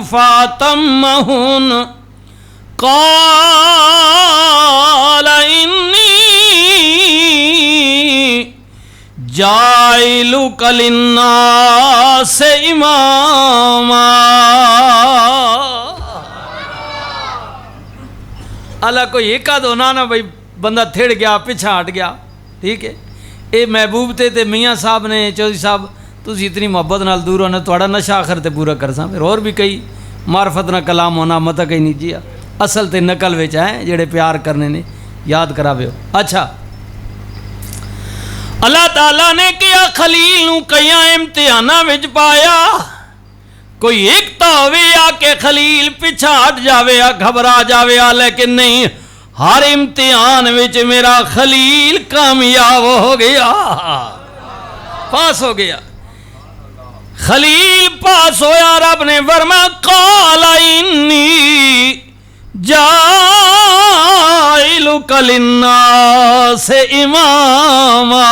فاتمہن قال انی جاعلک للناس اماما۔ اللہ کو یہ کہا دو نا بھائی بندہ تھڑ گیا پیچھا ہٹ گیا، ٹھیک ہے۔ اے محبوب تے میاں صاحب نے چودھری صاحب تسی اتنی محبت نال دور ہونا تھوڑا نشہ آخر تے پورا کرساں، پھر اور بھی کئی معرفت نہ کلام ہونا متا کہیں نہیں جیا، اصل تے نقل وچ ہیں جڑے پیار کرنے نے یاد کراوے ہو۔ اچھا اللہ تعالیٰ نے کیا خلیل نو کئی امتحاناں وچ پایا، کوئی ایک تو ہوئے یا کہ خلیل پیچھا ہٹ جاوے یا گھبرا جاوے یا، لیکن نہیں، ہر امتحان وچ میرا خلیل کامیاب ہو گیا، پاس ہو گیا۔ خلیل پاس ہویا، رب نے فرمایا قال انی جاعلک للناس اماما۔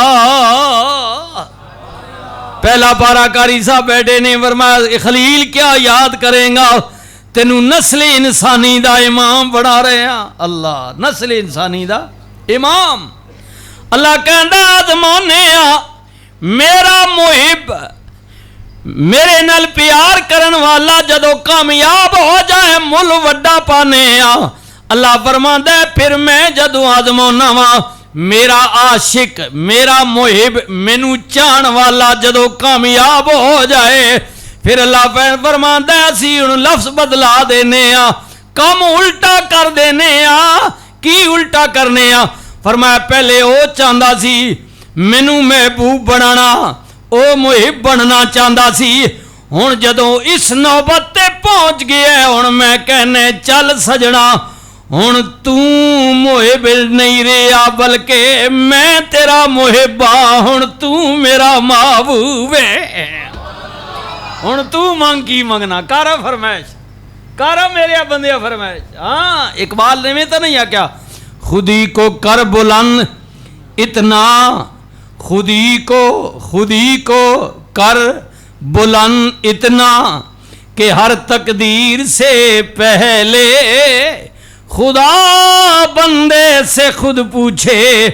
پہلا پارا قاری صاحب بیٹھے نے فرمایا خلیل کیا یاد کریں گا، تینوں نسل انسانی دا امام بنا رہے ہیں۔ اللہ نسل انسانی دا امام۔ اللہ کہندا آدمونے میرا محب میرے نال پیار کرن والا جدو کامیاب ہو جائے مل وڈا پانے اللہ فرماندا ہے پھر میں جدو آدمونا وا میرا عاشق میرا محب مینو چاہن والا جدو کامیاب ہو جائے پھر اللہ فرماندا ہے اسی ہن لفظ بدلا دینے کم الٹا کر دینے کی الٹا کرنے فرمایا پہلے او چاہندا سی مینو محبوب بنانا او محب بننا چاہندا سی، ہن جدوں اس نوبت تے پہنچ گیا ہن میں کہنے چل سجنا ہن تو محب نہیں رہا بلکہ میں تیرا محب ہن تو میرا محبوب ہے، ہن تو مانگ کی منگنا کارا فرمائش کارا میرے بندیا فرمائش۔ ہاں اقبال نے میں تو نہیں ہے کیا خودی کو کر بلند اتنا خودی کو کر بلند اتنا کہ ہر تقدیر سے پہلے خدا بندے سے خود پوچھے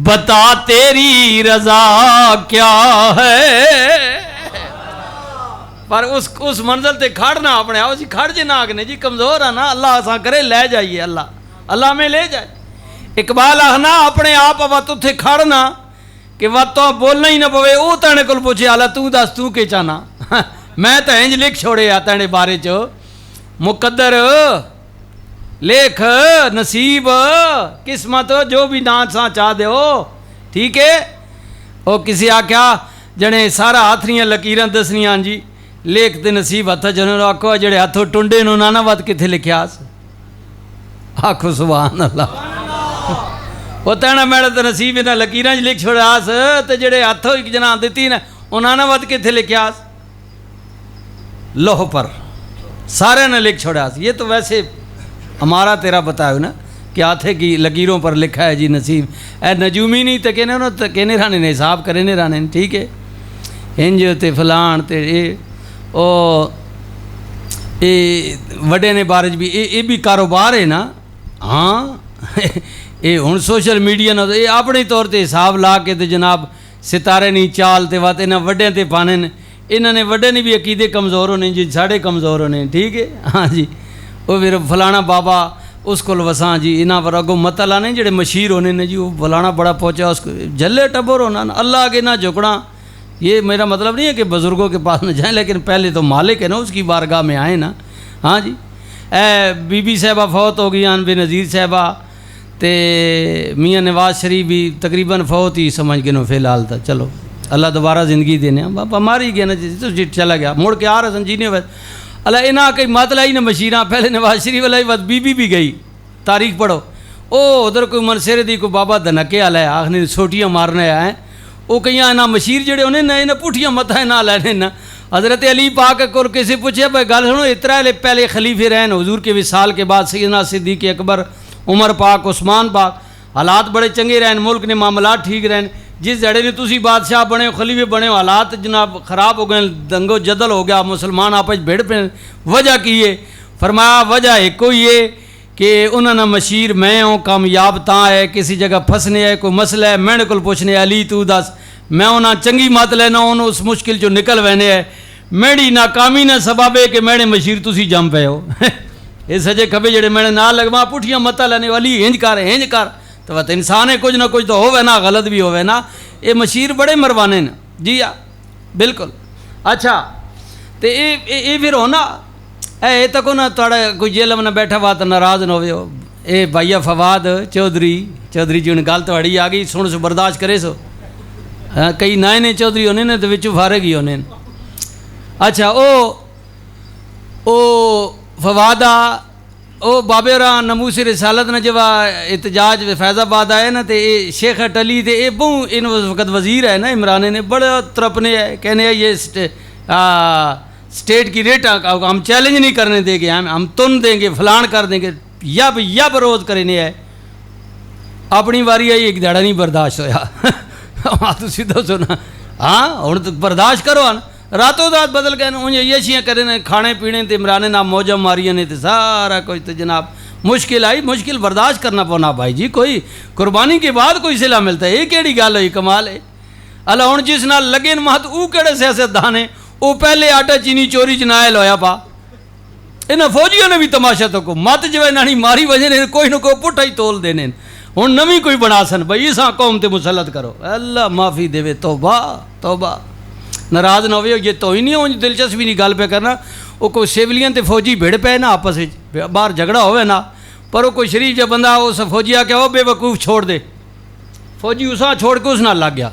بتا تیری رضا کیا ہے، پر اس منزل تے کھڑنا اپنے آؤ جی کھڑ جی ناگنے جی کمزور ہے نا اللہ آسان کرے لے جائیے اللہ میں لے جائے۔ اقبال آخنا اپنے آپ وقت اتھے کھڑنا کہ وقت تو بولنا ہی نہ پوے او تانے کل پوچھے آلہ تو دس تو کے چانا میں تو انج لکھ چھوڑے آتانے بارے چو مقدر لکھ نصیب قسمت جو بھی نانساں چاہ دے ہو ٹھیک ہے۔ او کسی آکھیا جنے سارا ہاتھریاں لکیراں دسنیاں جی لکھ تے نصیب ہتھا جنہوں آکھو جڑے ہاتھوں ٹنڈے نو نانا وقت کتھے لکھیاس آکھو سبحان اللہ وہ تینا میڑا تو نصیب انہاں لکیراں جی لکھ چھوڑا آس تے جڑے ہاتھوں ایک جناں دیتی نا انہاں نے وقت کتھے لکھیا آس لوہ پر سارے نے لکھ چھوڑا آس۔ یہ تو ویسے ہمارا تیرا بتاؤ نا کہ ہاتھے کی لکیروں پر لکھا ہے جی نصیب اے نجومی نہیں تے کہنے انہوں تے کہنے رانے نے حساب کرنے رانے ٹھیک ہے انج تے فلان تے او وڈے نے بارج بھی یہ بھی کاروبار ہے نا ہاں یہ ہوں سوشل میڈیا نہ یہ اپنے طور تے حساب لا کے تے جناب ستارے نہیں چال تے وات انہاں وڈے تے پانے نے انہاں نے وڈے نے بھی عقیدے کمزور ہونے جی ساڑھے کمزور ہونے ٹھیک ہے ہاں جی وہ پھر فلانا بابا اس کو وساں جی انہاں پر اگوں مت لانے جڑے مشہور ہونے نے جی وہ فلانا بڑا پہنچا اس کو جھلے ٹبر ہونا اللہ آگے نہ جھکنا۔ یہ میرا مطلب نہیں ہے کہ بزرگوں کے پاس نہ جائیں لیکن پہلے تو مالک ہے نا اس کی بارگاہ میں آئیں نا ہاں جی۔ بی بی صاحبہ فوت ہو گئی بے نظیر صاحبہ تے میاں نواز شریف بھی تقریباً فوت ہی سمجھ کے نو فی الحال تھا چلو اللہ دوبارہ زندگی دینے باپا ماری گیا نا جی چلا گیا مڑ کے آ رہا سن جینے وقت اللہ انہاں کئی مت لائی نا مشیرہ پہلے نواز شریف والا وقت بی بی بھی گئی تاریخ پڑھو او ادھر کوئی منصرے دی کوئی بابا دھنکے والا ہے آخنے سوٹیاں مارنے آئے وہ کئی نہ مشیر جڑے انہیں نہ انہیں پوٹھیاں متیں نہ لینے نا حضرت علی پاک کو کسی پوچھے بھائی گل سنو اترا پہلے خلیفے رہن حضور کے وصال کے بعد سیدنا صدیق اکبر عمر پاک عثمان پاک حالات بڑے چنگے رہن ملک نے معاملات ٹھیک رہن جس جڑے نے تسی بادشاہ بنے خلیفے بنے حالات جناب خراب ہو گئے دنگو جدل ہو گیا مسلمان آپس بھیڑ پہ وجہ کی ہے فرمایا وجہ ایک ہی ہے کہ انہوں نے مشیر میں ہوں کامیاب تاں ہے کسی جگہ پھنسنے ہے کوئی مسئلہ ہے میں نے کل پوچھنے علی تو دس میں انہاں چنگی مت لینا انہوں اس مشکل جو نکل وینے ہے میری ناکامی نہ سبب ہے کہ میں نے مشیر تسی جم پہ ہو یہ سجے کھبے جڑے میں نے نہ لگوا پٹھیاں مت لینے والی ہنج کر تو وہ انسان ہے کچھ نہ کچھ تو ہوئے نا غلط بھی ہوئے نا یہ مشیر بڑے مروانے نا جی ہاں بالکل اچھا تو یہ پھر ہونا اے تک نہ تھوڑا کوئی جیل میں بیٹھا ہوا تو ناراض نہ ہوئے اے بھائیا فواد چودھری جی انہیں گل تو اڑی آ گئی سن سو برداشت کرے سو کئی نئے چودھری ہونے نے تو وچوں فارغ ہی ہونے اچھا او فوادہ او بابے اور نموس رسالت نے جب احتجاج فیض آباد آئے نا تو یہ شیخ اٹلی تے یہ بہوں ان وقت وزیر ہے نا عمرانے نے بڑے ترپنے ہے کہنے ہیں یہ اسٹیٹ کی ریٹ ہم چیلنج نہیں کرنے دیں گے ہم تن دیں گے فلان کر دیں گے یب روز کرنے ہے اپنی واری آئی ایک دہڑا نہیں برداشت ہویا تو سیدھا سونا ہاں ہوں تو برداشت کرو نا راتوں رات بدل گئے انہیں یہ شیاں کرے نے کھانے پینے تے عمرانے نہ موجہ ماریاں نے تے سارا کچھ تو جناب مشکل آئی مشکل برداشت کرنا پونا بھائی جی کوئی قربانی کے بعد کوئی صلہ ملتا ہے یہ کیڑی گل ہوئی کمال ہے اللہ ہوں جس نال لگے مہت او کیڑے سیاست دان ہے وہ پہلے آٹا چینی چوری چنائے لویا پا انہیں فوجیوں نے بھی تماشا تو کو مت جو نانی ماری وجہ نے کوئی نہ کوئی پٹھا ہی تول دینے ہوں نویں کوئی بنا سن بھائی اساں قوم تے مسلط کرو اللہ معافی دے توبہ ناراض نہ ہوئے یہ تو ہی نہیں ہو دلچسپی نہیں گل پہ کرنا وہ کوئی سیولیاں تے فوجی بھیڑ پہ نا آپس باہر جھگڑا ہوئے نا پر وہ کوئی شریف جب بندہ اس فوجی آ کے وہ بے وقوف چھوڑ دے فوجی اساں چھوڑ کے اس نال لگ گیا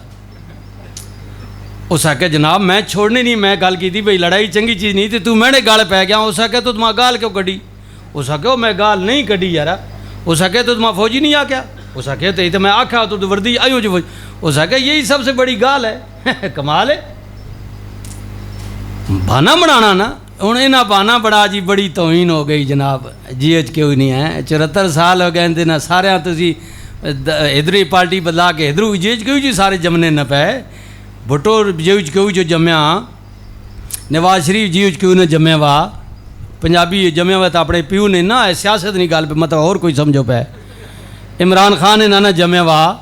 اس آکے جناب میں چھوڑنے نہیں میں گل کی تھی بھئی لڑائی چنگی چیز نہیں تھی تو میں نے گال پہ گیا اس آکے تو تمہاں گال کیوں کڑی اس آکے میں گال نہیں کڑی یارا اس آکے تو تمہاں فوجی نہیں آ گیا اس آکے تو میں آکھا تو وردی آئیو جو اس آکے یہی سب سے بڑی گال ہے کمال ہے بہانا بنانا نا ہوں یہاں بہانا بڑا جی بڑی توہین ہو گئی جناب جی ایچ کیوں نہیں ہے 74 سال ہو گئے نہ سارے تھی ادھر ہی پارٹی بدلا کے ادھر جی ایچ کیوں جی سارے جمنے نہ پے بھٹو جی ایچ کیوں جو جمیا نواز شریف جی ایچ کیوں نے جمے وا پنجابی جمے ہوا تو اپنے پیو نے نہ سیاست نہیں گل پہ مطلب اور کوئی سمجھو پہ عمران خان نے نہ جمے وا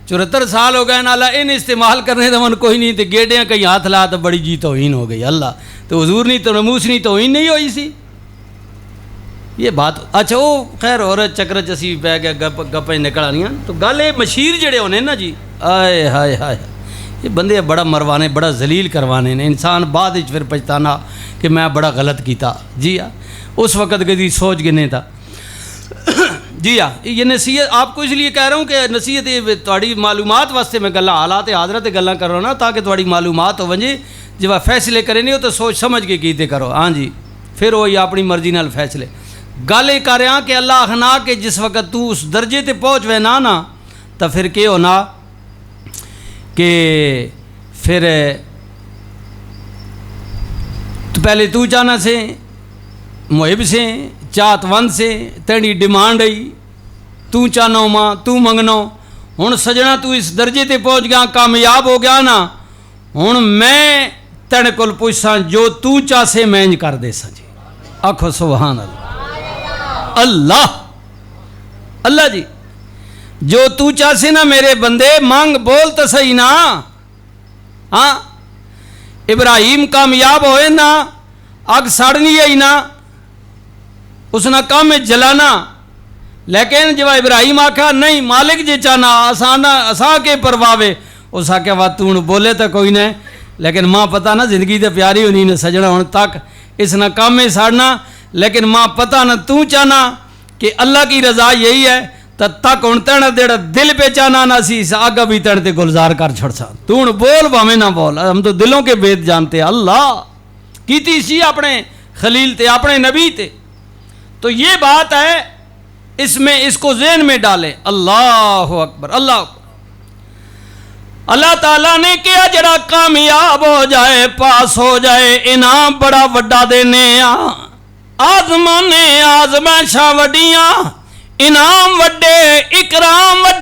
74 سال ہو گئے نالا ان استعمال کرنے تو من کوئی نہیں تو گیڈیاں کہیں ہاتھ لا تو بڑی جی توہین ہو گئی اللہ تو حضور نہیں تو نموس نہیں توہین نہیں ہوئی سی یہ بات اچھا وہ خیر اور چکر چسی پہ گیا گپیں نکل آنی تو گل یہ مشیر جڑے ہونے نا جی آئے ہائے ہائے یہ بندے بڑا مروانے بڑا ذلیل کروانے نے انسان بعد پھر پچھتانا کہ میں بڑا غلط کیتا جی ہاں اس وقت کدی سوچ گنے تھا جی ہاں یہ نصیحت آپ کو اس لیے کہہ رہا ہوں کہ نصیحت یہ تھوڑی معلومات واسطے میں گلاں حالات حاضرت گلاں کر رہا ہوں نا تاکہ تھوڑی معلومات ہو ونجے جب فیصلے کرے نہیں ہو تو سوچ سمجھ کے کیتے کرو ہاں جی پھر وہی اپنی مرضی نال فیصلے گل یہ کر رہا کہ اللہ اخنا کہ جس وقت تو اس درجے تے پہنچ وے نا تو پھر کہ ہونا کہ پھر تو پہلے تو چاہنا سے محب سے چاہت وند سے تیری ڈیمانڈ آئی تو چاہنا ماں تو منگنا ہوں سجنا تو اس درجے تے پہنچ گیا کامیاب ہو گیا نا ہوں میں تیرے کول پوچھاں جو تو چاہے میں انج کر دے سا جی آکھو سبحان اللہ اللہ اللہ جی جو تو چاہے نا میرے بندے مانگ بول تو صحیح نا ہاں ابراہیم کامیاب ہوئے نا آگ ساڑنی ہے نا اس نے کام میں جلانا لیکن جب ابراہیم آکھا نہیں مالک جی چاہنا اساں کے پرواوے اس آکھا وا تو بولے تو کوئی نہیں لیکن ماں پتہ نہ زندگی تے پیاری ہونی نے سجنا ہون تک اس نے کام میں ساڑنا لیکن ماں پتہ نہ تو چاہنا کہ اللہ کی رضا یہی ہے تک ہوں تینا دیڑا دل پہ چاہنا نہ سی آگا بھی تیڑ تے گلزار کر چھڑ سا تو بول بھامے نہ بول ہم تو دلوں کے بید جانتے اللہ کیتی سی اپنے خلیل تے اپنے نبی تے تو یہ بات ہے اس میں اس کو ذہن میں ڈالیں اللہ اکبر اللہ اکبر اللہ تعالیٰ نے کیا جڑا کامیاب ہو جائے پاس ہو جائے انعام بڑا وڈا دینے آزمانے آزمائشاں وڈیاں انعام وڈے اکرام وڈے